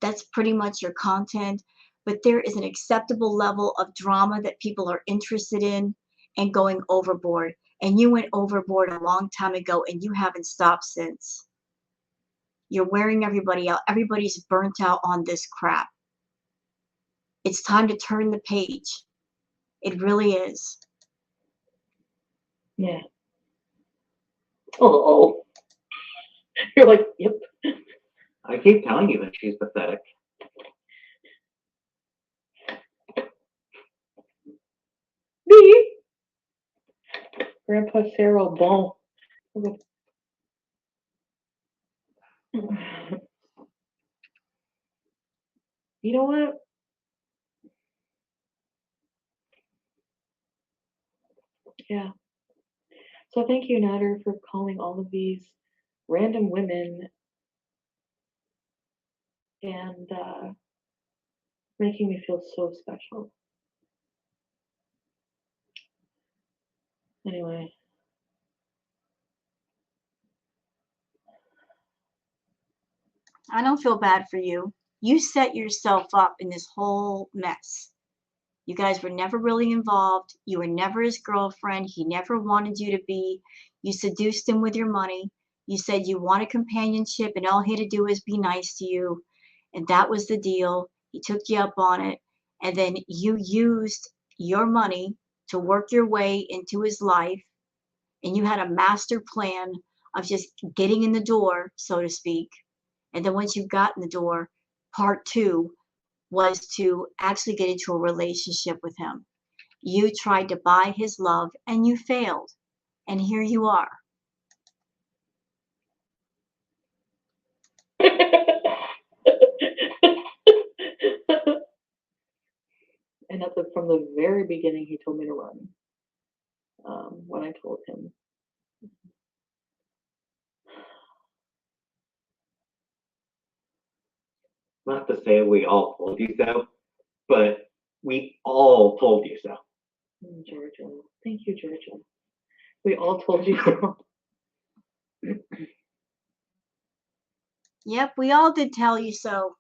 That's pretty much your content. But there is an acceptable level of drama that people are interested in and going overboard. And you went overboard a long time ago and you haven't stopped since. You're wearing everybody out. Everybody's burnt out on this crap. It's time to turn the page. It really is. Yeah. Oh. You're like, yep. I keep telling you that she's pathetic. Me? Grandpa Sarah Bon. You know what? Yeah. So thank you, Nadar, for calling all of these random women and making me feel so special. Anyway. I don't feel bad for you. You set yourself up in this whole mess. You guys were never really involved. You were never his girlfriend. He never wanted you to be. You seduced him with your money. You said you wanted companionship and all he had to do was be nice to you. And that was the deal. He took you up on it. And then you used your money to work your way into his life. And you had a master plan of just getting in the door, so to speak. And then once you got in the door, part two was to actually get into a relationship with him. You tried to buy his love and you failed. And here you are. And from the very beginning, he told me to run. When I told him. Not to say we all told you so, but we all told you so. Georgia. Thank you, Georgia. We all told you so. Yep, we all did tell you so.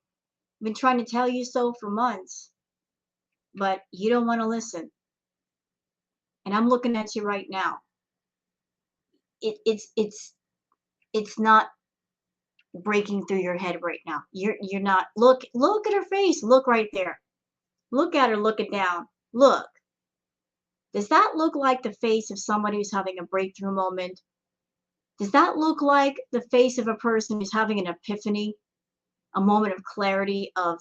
Been trying to tell you so for months. But you don't want to listen. And I'm looking at you right now. It's not breaking through your head right now. You're not. Look at her face. Look right there. Look at her looking down. Look. Does that look like the face of somebody who's having a breakthrough moment? Does that look like the face of a person who's having an epiphany, a moment of clarity of,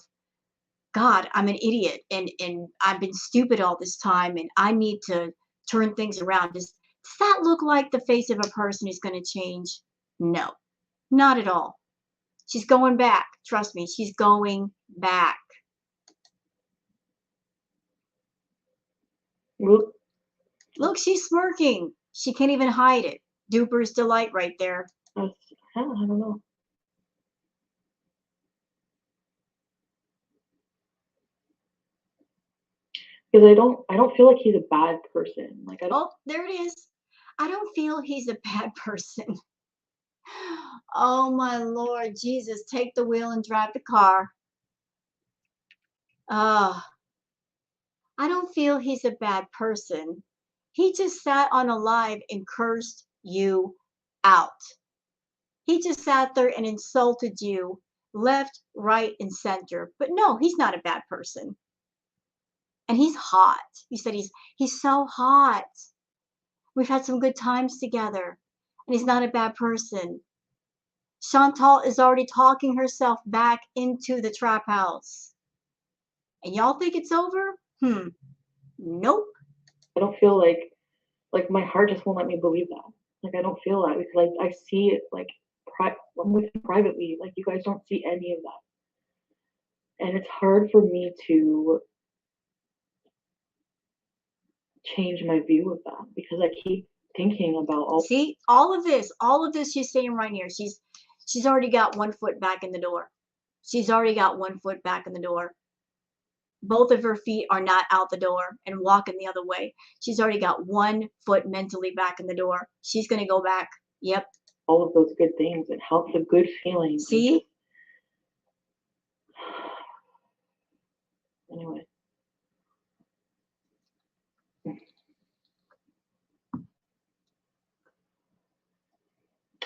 God, I'm an idiot and I've been stupid all this time and I need to turn things around? Does that look like the face of a person who's going to change? No, not at all. She's going back. Trust me, she's going back. Look, Look, she's smirking. She can't even hide it. Duper's delight right there. I don't know. Because I don't feel like he's a bad person. Like I don't. Oh, there it is. I don't feel he's a bad person. Oh my Lord Jesus, take the wheel and drive the car. I don't feel he's a bad person. He just sat on a live and cursed you out. He just sat there and insulted you left, right, and center. But no, he's not a bad person. And he's hot. You said he's so hot. We've had some good times together. And he's not a bad person. Chantal is already talking herself back into the trap house. And y'all think it's over? Nope. I don't feel like my heart just won't let me believe that. Like I don't feel that because I see it like I'm with him privately. Like you guys don't see any of that, and it's hard for me to change my view of that because I keep thinking about all. See, all of this she's saying right here. She's already got 1 foot back in the door. She's already got 1 foot back in the door. Both of her feet are not out the door and walking the other way. She's already got 1 foot mentally back in the door. She's going to go back. Yep. All of those good things and help the good feelings. See? Anyway.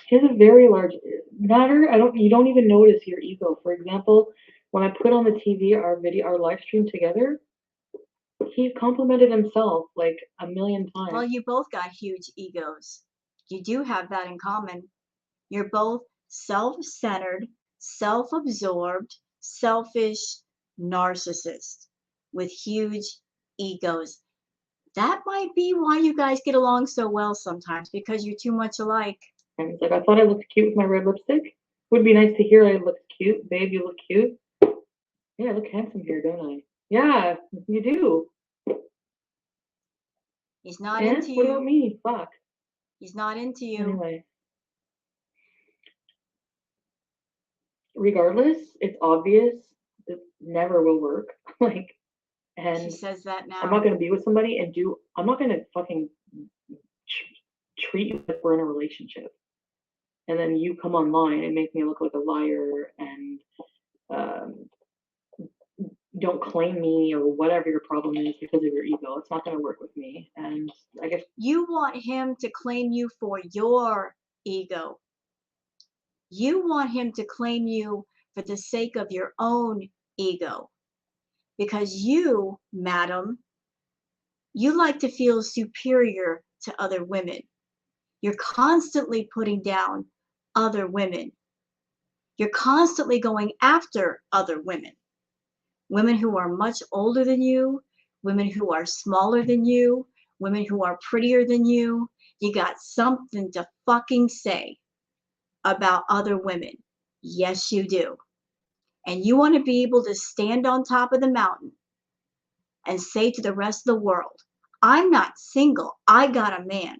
He has a very large Nadar. You don't even notice your ego. For example, when I put on the TV our live stream together, he complimented himself like a million times. Well, you both got huge egos. You do have that in common. You're both self-centered, self-absorbed, selfish narcissists with huge egos. That might be why you guys get along so well sometimes, because you're too much alike. And he's like, I thought I looked cute with my red lipstick. Would be nice to hear I look cute. Babe, you look cute. Yeah, I look handsome here, don't I? Yeah, you do. He's not And into you. what about me? Fuck. He's not into you. Anyway. Regardless, it's obvious it never will work. Like, and she says that now. I'm not gonna be with somebody and I'm not gonna fucking treat you like we're in a relationship. And then you come online and make me look like a liar and don't claim me or whatever your problem is because of your ego. It's not going to work with me. And I guess you want him to claim you for your ego. You want him to claim you for the sake of your own ego. Because you, madam, you like to feel superior to other women. You're constantly putting down other women. You're constantly going after other women. Women who are much older than you, women who are smaller than you, women who are prettier than you. You got something to fucking say about other women. Yes, you do. And you want to be able to stand on top of the mountain and say to the rest of the world, I'm not single. I got a man.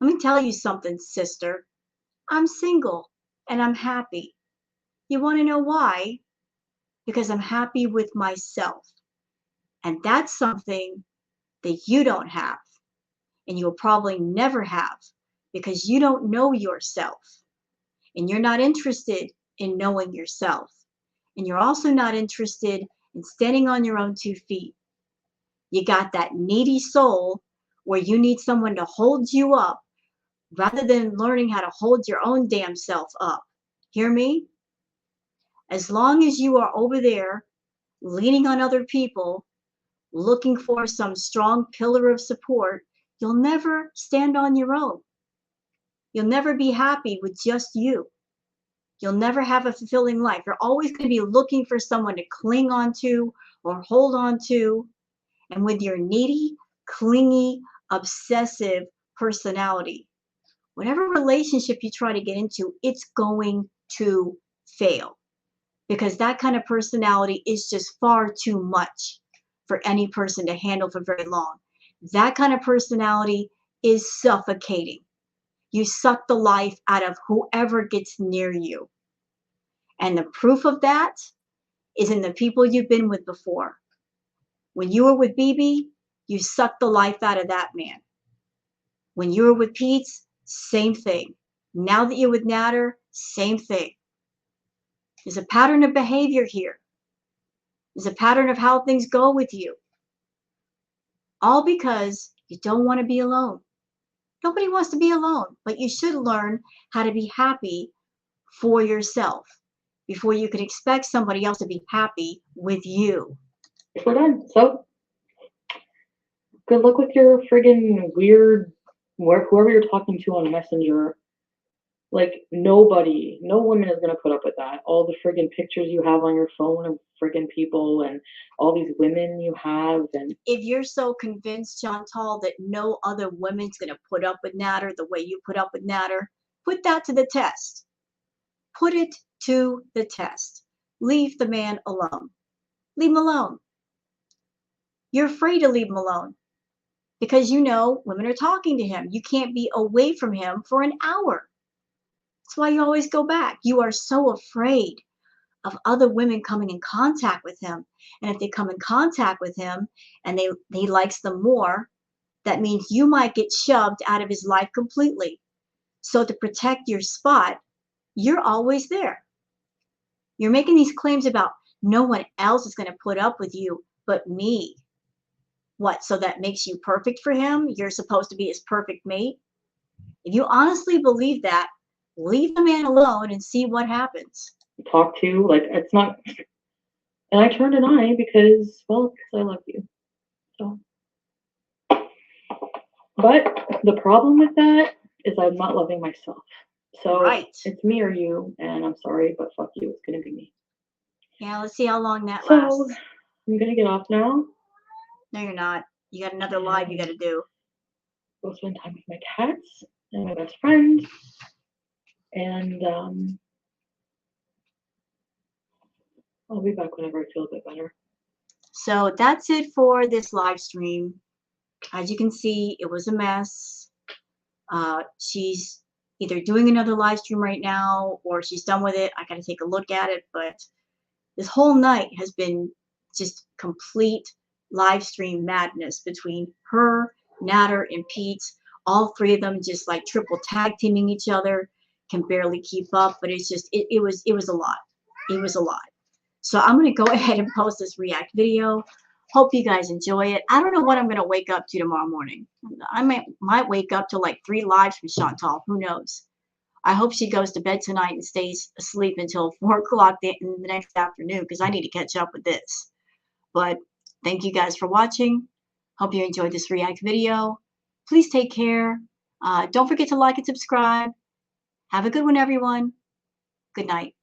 Let me tell you something, sister. I'm single and I'm happy. You want to know why? Because I'm happy with myself. And that's something that you don't have. And you'll probably never have because you don't know yourself. And you're not interested in knowing yourself. And you're also not interested in standing on your own 2 feet. You got that needy soul where you need someone to hold you up rather than learning how to hold your own damn self up. Hear me? As long as you are over there leaning on other people, looking for some strong pillar of support, you'll never stand on your own. You'll never be happy with just you. You'll never have a fulfilling life. You're always going to be looking for someone to cling on to or hold on to. And with your needy, clingy, obsessive personality, whatever relationship you try to get into, it's going to fail, because that kind of personality is just far too much for any person to handle for very long. That kind of personality is suffocating. You suck the life out of whoever gets near you. And the proof of that is in the people you've been with before. When you were with BB, you sucked the life out of that man. When you were with Pete's, same thing. Now that you're with Nadar, same thing. There's a pattern of behavior here. There's a pattern of how things go with you. All because you don't want to be alone. Nobody wants to be alone, but you should learn how to be happy for yourself before you can expect somebody else to be happy with you. We're done. So, good luck with your friggin' weird, whoever you're talking to on Messenger. Like, nobody, no woman is gonna put up with that. All the friggin' pictures you have on your phone of friggin' people and all these women you have, and If you're so convinced, Chantal, that no other woman's gonna put up with Nadar the way you put up with Nadar, put that to the test. Put it to the test. Leave the man alone. Leave him alone. You're afraid to leave him alone because you know women are talking to him. You can't be away from him for an hour. That's why you always go back. You are so afraid of other women coming in contact with him. And if they come in contact with him and he likes them more, that means you might get shoved out of his life completely. So to protect your spot, you're always there. You're making these claims about no one else is going to put up with you but me. What, so that makes you perfect for him? You're supposed to be his perfect mate? If you honestly believe that, leave the man alone and see what happens. talk to. Like, it's not. And I turned an eye because, well, because I love you. So, but the problem with that is I'm not loving myself. So Right. it's me or you, and I'm sorry, but fuck you. It's gonna be me. Yeah, let's see how long that So lasts. I'm gonna get off now. No, you're not. You got another live you got to do. Go spend time with my cats and my best friend, and I'll be back whenever I feel a bit better. So that's it for this live stream. As you can see, it was a mess. She's either doing another live stream right now or she's done with it. I got to take a look at it. But this whole night has been just complete live stream madness between her, Nadar, and Pete. All three of them just like triple tag teaming each other, can barely keep up. But it's just, it was a lot. It was a lot. So I'm going to go ahead and post this react video. Hope you guys enjoy it. I don't know what I'm going to wake up to tomorrow morning. I might wake up to like 3 lives from Chantal. Who knows? I hope she goes to bed tonight and stays asleep until 4 o'clock in the next afternoon because I need to catch up with this. But thank you guys for watching. Hope you enjoyed this react video. Please take care. Don't forget to like and subscribe. Have a good one, everyone. Good night.